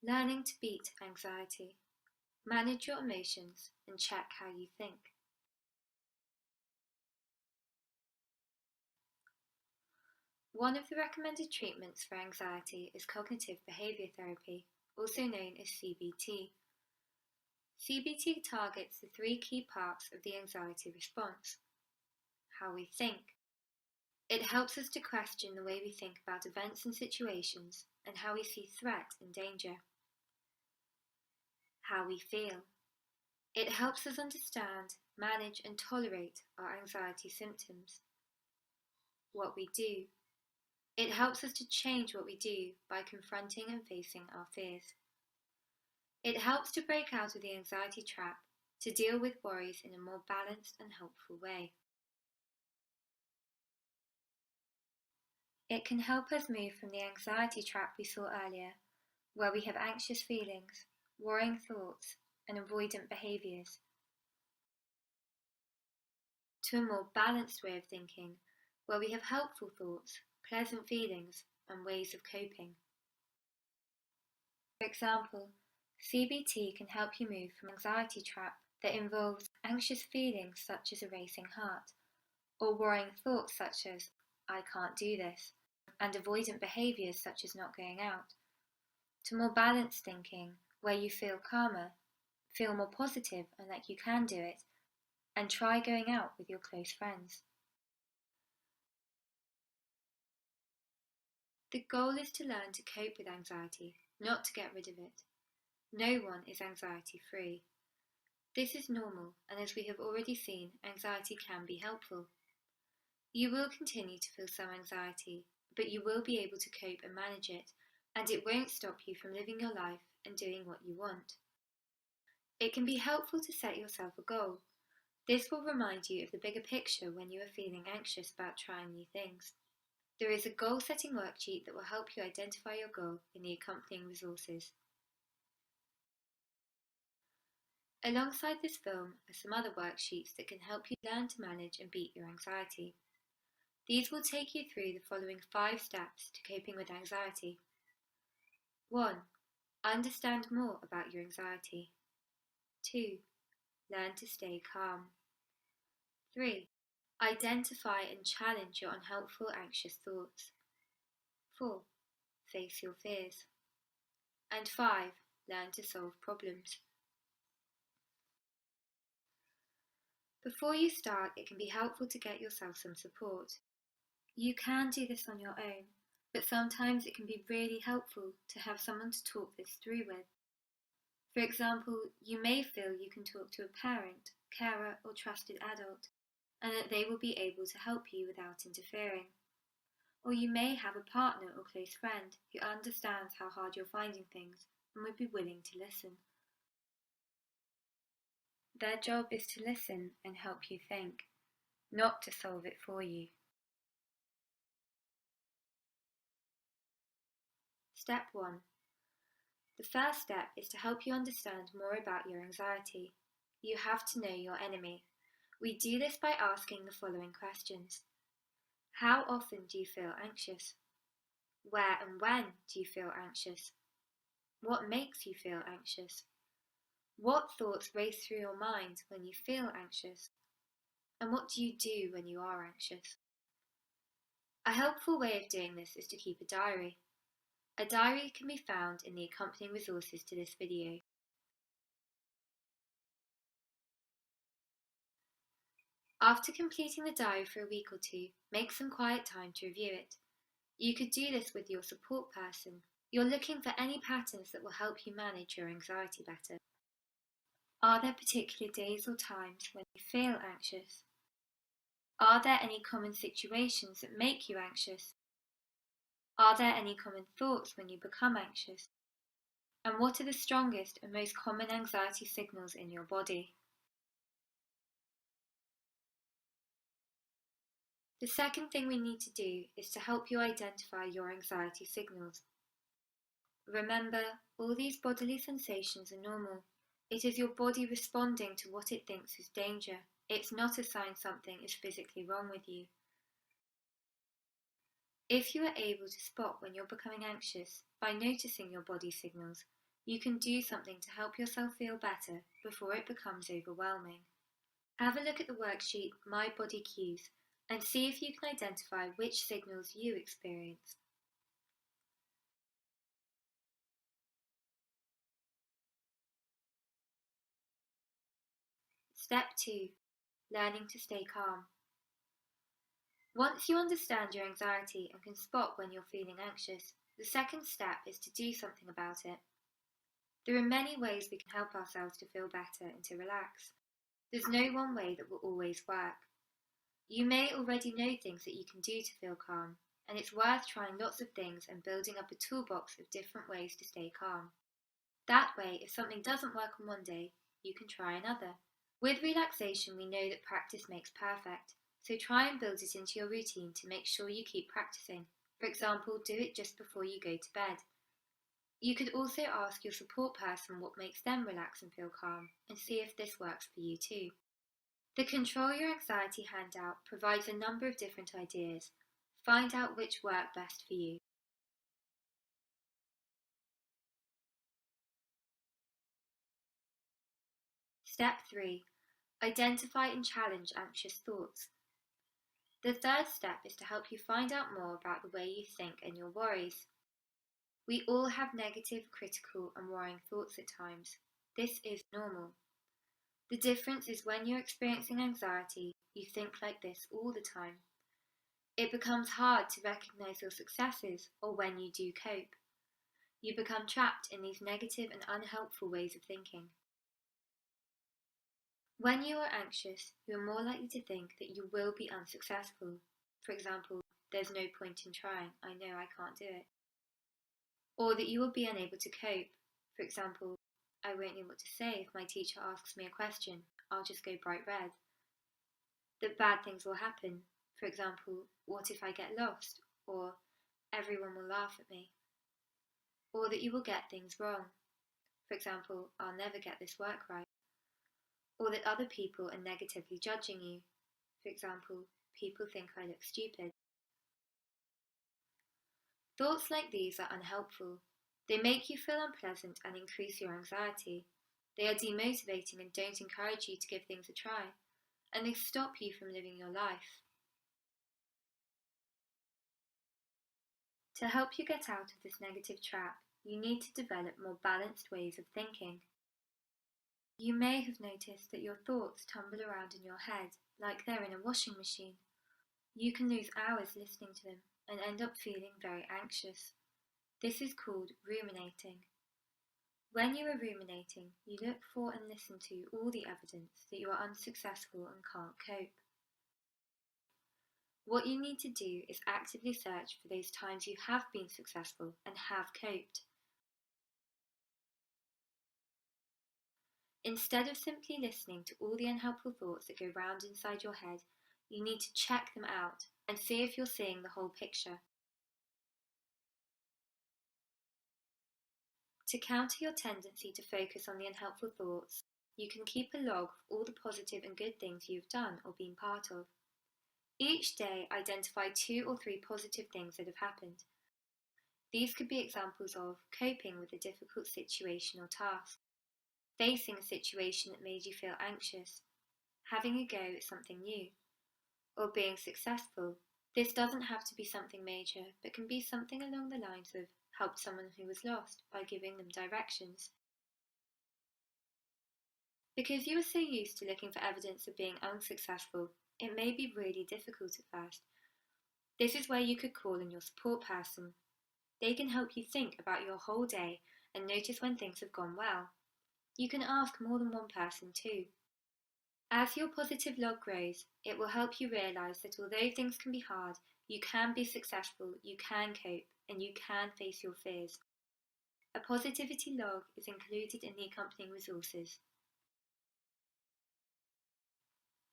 Learning to beat anxiety. Manage your emotions and check how you think. One of the recommended treatments for anxiety is Cognitive Behaviour Therapy, also known as CBT. CBT targets the three key parts of the anxiety response. How we think. It helps us to question the way we think about events and situations and how we see threat and danger. How we feel. It helps us understand, manage and tolerate our anxiety symptoms. What we do. It helps us to change what we do by confronting and facing our fears. It helps to break out of the anxiety trap, to deal with worries in a more balanced and helpful way. It can help us move from the anxiety trap we saw earlier, where we have anxious feelings, worrying thoughts, and avoidant behaviours, to a more balanced way of thinking, where we have helpful thoughts, pleasant feelings, and ways of coping. For example, CBT can help you move from an anxiety trap that involves anxious feelings such as a racing heart, or worrying thoughts such as, I can't do this, and avoidant behaviours such as not going out, to more balanced thinking where you feel calmer, feel more positive and like you can do it, and try going out with your close friends. The goal is to learn to cope with anxiety, not to get rid of it. No one is anxiety free. This is normal, and as we have already seen, anxiety can be helpful. You will continue to feel some anxiety, but you will be able to cope and manage it, and it won't stop you from living your life and doing what you want. It can be helpful to set yourself a goal. This will remind you of the bigger picture when you are feeling anxious about trying new things. There is a goal-setting worksheet that will help you identify your goal in the accompanying resources. Alongside this film are some other worksheets that can help you learn to manage and beat your anxiety. These will take you through the following 5 steps to coping with anxiety. 1. Understand more about your anxiety. 2. Learn to stay calm. 3. Identify and challenge your unhelpful anxious thoughts. 4. Face your fears. And 5. Learn to solve problems. Before you start, it can be helpful to get yourself some support. You can do this on your own, but sometimes it can be really helpful to have someone to talk this through with. For example, you may feel you can talk to a parent, carer, or trusted adult, and that they will be able to help you without interfering. Or you may have a partner or close friend who understands how hard you're finding things and would be willing to listen. Their job is to listen and help you think, not to solve it for you. Step 1. The first step is to help you understand more about your anxiety. You have to know your enemy. We do this by asking the following questions. How often do you feel anxious? Where and when do you feel anxious? What makes you feel anxious? What thoughts race through your mind when you feel anxious? And what do you do when you are anxious? A helpful way of doing this is to keep a diary. A diary can be found in the accompanying resources to this video. After completing the diary for a week or 2, make some quiet time to review it. You could do this with your support person. You're looking for any patterns that will help you manage your anxiety better. Are there particular days or times when you feel anxious? Are there any common situations that make you anxious? Are there any common thoughts when you become anxious? And what are the strongest and most common anxiety signals in your body? The second thing we need to do is to help you identify your anxiety signals. Remember, all these bodily sensations are normal. It is your body responding to what it thinks is danger. It's not a sign something is physically wrong with you. If you are able to spot when you're becoming anxious by noticing your body signals, You can do something to help yourself feel better before it becomes overwhelming. Have a look at the worksheet My Body Cues and see if you can identify which signals you experience. Step 2. Learning to stay calm. Once you understand your anxiety and can spot when you're feeling anxious, the second step is to do something about it. There are many ways we can help ourselves to feel better and to relax. There's no one way that will always work. You may already know things that you can do to feel calm, and it's worth trying lots of things and building up a toolbox of different ways to stay calm. That way, if something doesn't work on one day, you can try another. With relaxation, we know that practice makes perfect, so try and build it into your routine to make sure you keep practicing. For example, do it just before you go to bed. You could also ask your support person what makes them relax and feel calm, and see if this works for you too. The Control Your Anxiety handout provides a number of different ideas. Find out which work best for you. Step 3. Identify and challenge anxious thoughts. The third step is to help you find out more about the way you think and your worries. We all have negative, critical, and worrying thoughts at times. This is normal. The difference is when you're experiencing anxiety, you think like this all the time. It becomes hard to recognize your successes or when you do cope. You become trapped in these negative and unhelpful ways of thinking. When you are anxious, you are more likely to think that you will be unsuccessful. For example, there's no point in trying, I know I can't do it. Or that you will be unable to cope. For example, I won't know what to say if my teacher asks me a question, I'll just go bright red. That bad things will happen. For example, what if I get lost? Or everyone will laugh at me. Or that you will get things wrong. For example, I'll never get this work right. Or that other people are negatively judging you. For example, people think I look stupid. Thoughts like these are unhelpful. They make you feel unpleasant and increase your anxiety. They are demotivating and don't encourage you to give things a try, and they stop you from living your life. To help you get out of this negative trap, you need to develop more balanced ways of thinking. You may have noticed that your thoughts tumble around in your head like they're in a washing machine. You can lose hours listening to them and end up feeling very anxious. This is called ruminating. When you are ruminating, you look for and listen to all the evidence that you are unsuccessful and can't cope. What you need to do is actively search for those times you have been successful and have coped. Instead of simply listening to all the unhelpful thoughts that go round inside your head, you need to check them out and see if you're seeing the whole picture. To counter your tendency to focus on the unhelpful thoughts, you can keep a log of all the positive and good things you've done or been part of. Each day, identify 2 or 3 positive things that have happened. These could be examples of coping with a difficult situation or task, facing a situation that made you feel anxious, having a go at something new, or being successful. This doesn't have to be something major, but can be something along the lines of helped someone who was lost by giving them directions. Because you are so used to looking for evidence of being unsuccessful, it may be really difficult at first. This is where you could call in your support person. They can help you think about your whole day and notice when things have gone well. You can ask more than one person too. As your positive log grows, it will help you realise that although things can be hard, you can be successful, you can cope, and you can face your fears. A positivity log is included in the accompanying resources.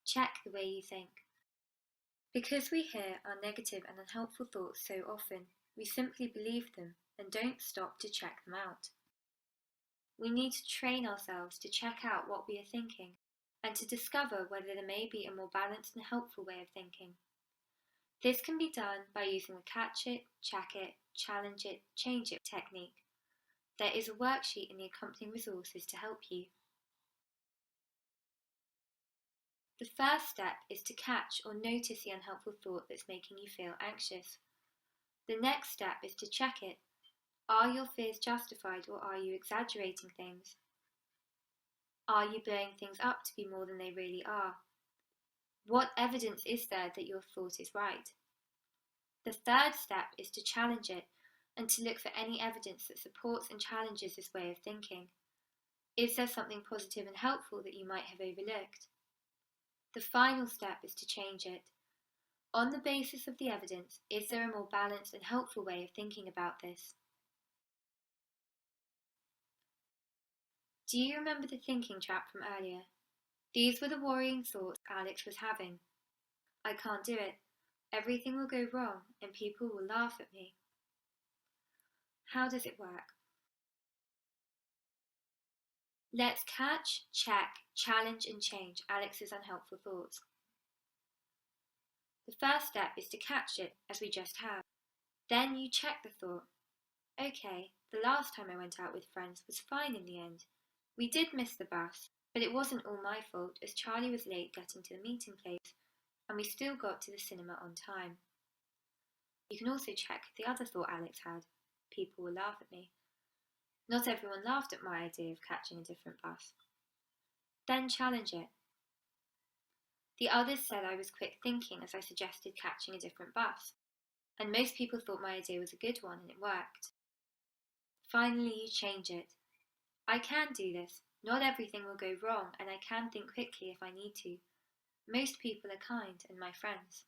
Check the way you think. Because we hear our negative and unhelpful thoughts so often, we simply believe them and don't stop to check them out. We need to train ourselves to check out what we are thinking and to discover whether there may be a more balanced and helpful way of thinking. This can be done by using the catch it, check it, challenge it, change it technique. There is a worksheet in the accompanying resources to help you. The first step is to catch or notice the unhelpful thought that's making you feel anxious. The next step is to check it. Are your fears justified, or are you exaggerating things? Are you blowing things up to be more than they really are? What evidence is there that your thought is right? The third step is to challenge it and to look for any evidence that supports and challenges this way of thinking. Is there something positive and helpful that you might have overlooked? The final step is to change it. On the basis of the evidence, is there a more balanced and helpful way of thinking about this? Do you remember the thinking trap from earlier? These were the worrying thoughts Alex was having. I can't do it. Everything will go wrong and people will laugh at me. How does it work? Let's catch, check, challenge and change Alex's unhelpful thoughts. The first step is to catch it, as we just have. Then you check the thought. Okay, the last time I went out with friends was fine in the end. We did miss the bus, but it wasn't all my fault as Charlie was late getting to the meeting place, and we still got to the cinema on time. You can also check the other thought Alex had. People will laugh at me. Not everyone laughed at my idea of catching a different bus. Then challenge it. The others said I was quick thinking as I suggested catching a different bus, and most people thought my idea was a good one and it worked. Finally, you change it. I can do this. Not everything will go wrong, and I can think quickly if I need to. Most people are kind and my friends.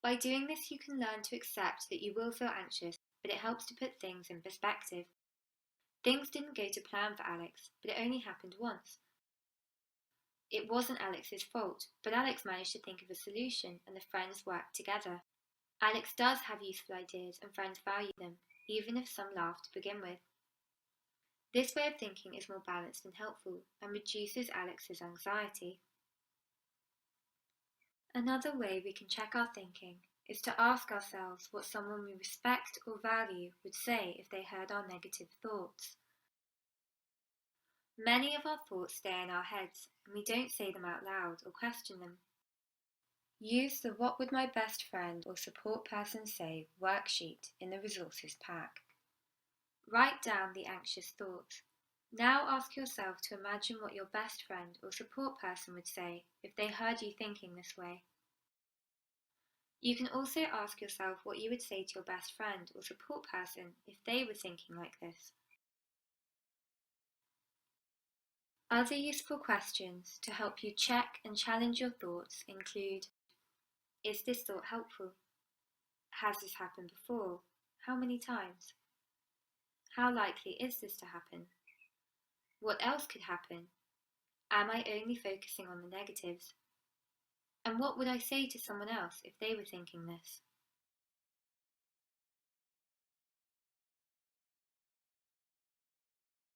By doing this, you can learn to accept that you will feel anxious, but it helps to put things in perspective. Things didn't go to plan for Alex, but it only happened once. It wasn't Alex's fault, but Alex managed to think of a solution and the friends worked together. Alex does have useful ideas and friends value them, even if some laugh to begin with. This way of thinking is more balanced and helpful and reduces Alex's anxiety. Another way we can check our thinking is to ask ourselves what someone we respect or value would say if they heard our negative thoughts. Many of our thoughts stay in our heads and we don't say them out loud or question them. Use the What Would My Best Friend or Support Person Say worksheet in the resources pack. Write down the anxious thoughts. Now ask yourself to imagine what your best friend or support person would say if they heard you thinking this way. You can also ask yourself what you would say to your best friend or support person if they were thinking like this. Other useful questions to help you check and challenge your thoughts include: is this thought helpful? Has this happened before? How many times? How likely is this to happen? What else could happen? Am I only focusing on the negatives? And what would I say to someone else if they were thinking this?